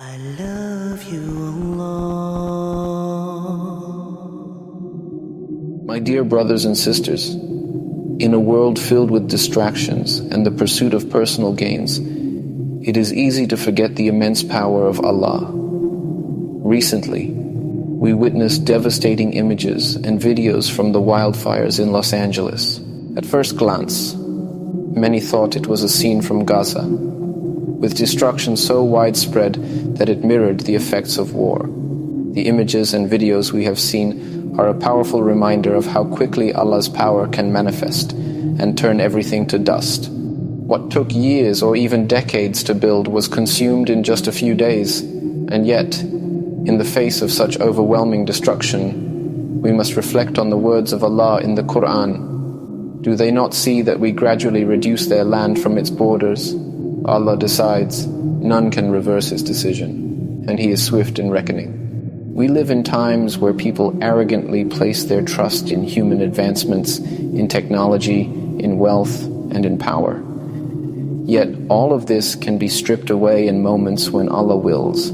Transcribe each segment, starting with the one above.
I love you, Allah. My dear brothers and sisters, in a world filled with distractions and the pursuit of personal gains, it is easy to forget the immense power of Allah. Recently, we witnessed devastating images and videos from the wildfires in Los Angeles. At first glance, many thought it was a scene from Gaza, with destruction so widespread that it mirrored the effects of war. The images and videos we have seen are a powerful reminder of how quickly Allah's power can manifest and turn everything to dust. What took years or even decades to build was consumed in just a few days, and yet, in the face of such overwhelming destruction, we must reflect on the words of Allah in the Quran. Do they not see that we gradually reduce their land from its borders? Allah decides, none can reverse His decision, and He is swift in reckoning. We live in times where people arrogantly place their trust in human advancements, in technology, in wealth, and in power. Yet all of this can be stripped away in moments when Allah wills.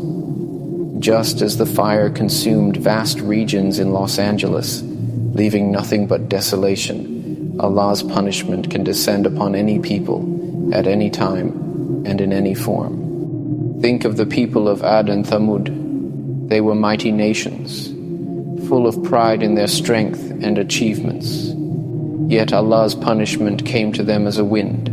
Just as the fire consumed vast regions in Los Angeles, leaving nothing but desolation, Allah's punishment can descend upon any people, at any time, and in any form. Think of the people of Ad and Thamud. They were mighty nations, full of pride in their strength and achievements. Yet Allah's punishment came to them as a wind,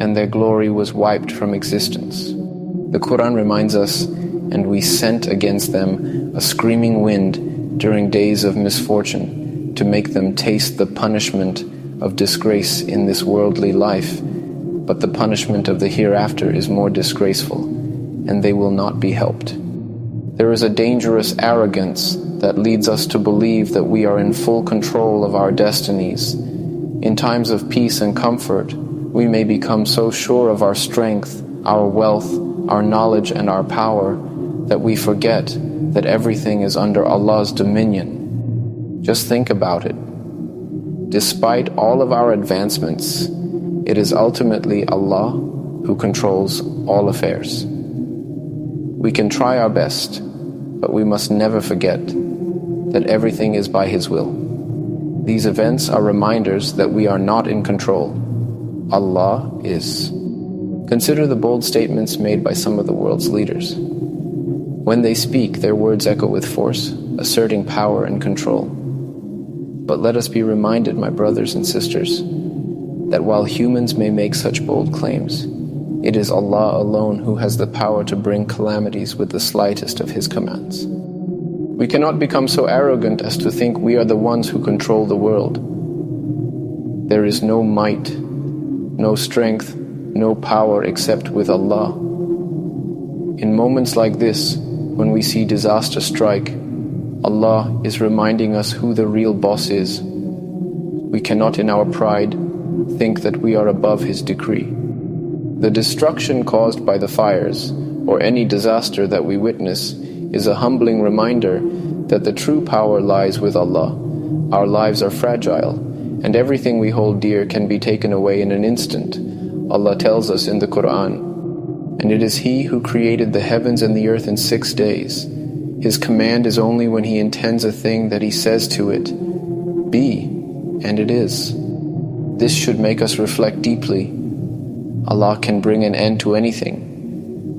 and their glory was wiped from existence. The Quran reminds us, and we sent against them a screaming wind during days of misfortune to make them taste the punishment of disgrace in this worldly life. But the punishment of the hereafter is more disgraceful, and they will not be helped. There is a dangerous arrogance that leads us to believe that we are in full control of our destinies. In times of peace and comfort, we may become so sure of our strength, our wealth, our knowledge, and our power that we forget that everything is under Allah's dominion. Just think about it. Despite all of our advancements, it is ultimately Allah who controls all affairs. We can try our best, but we must never forget that everything is by His will. These events are reminders that we are not in control. Allah is. Consider the bold statements made by some of the world's leaders. When they speak, their words echo with force, asserting power and control. But let us be reminded, my brothers and sisters, that while humans may make such bold claims, it is Allah alone who has the power to bring calamities with the slightest of His commands. We cannot become so arrogant as to think we are the ones who control the world. There is no might, no strength, no power except with Allah. In moments like this, when we see disaster strike, Allah is reminding us who the real boss is. We cannot in our pride think that we are above His decree. The destruction caused by the fires, or any disaster that we witness, is a humbling reminder that the true power lies with Allah. Our lives are fragile, and everything we hold dear can be taken away in an instant. Allah tells us in the Quran, "And it is He who created the heavens and the earth in 6 days. His command is only when He intends a thing that He says to it, 'Be,' and it is." This should make us reflect deeply. Allah can bring an end to anything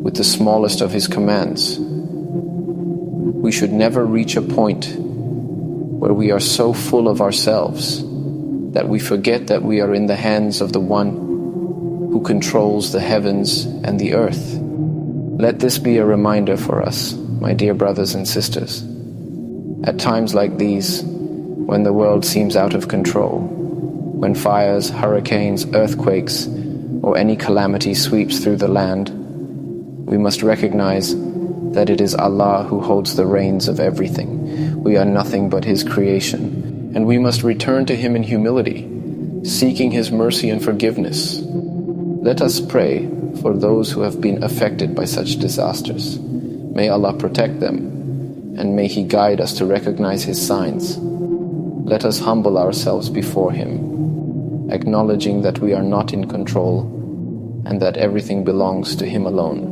with the smallest of His commands. We should never reach a point where we are so full of ourselves that we forget that we are in the hands of the One who controls the heavens and the earth. Let this be a reminder for us, my dear brothers and sisters. At times like these, when the world seems out of control, when fires, hurricanes, earthquakes, or any calamity sweeps through the land, we must recognize that it is Allah who holds the reins of everything. We are nothing but His creation, and we must return to Him in humility, seeking His mercy and forgiveness. Let us pray for those who have been affected by such disasters. May Allah protect them, and may He guide us to recognize His signs. Let us humble ourselves before Him, acknowledging that we are not in control and that everything belongs to Him alone.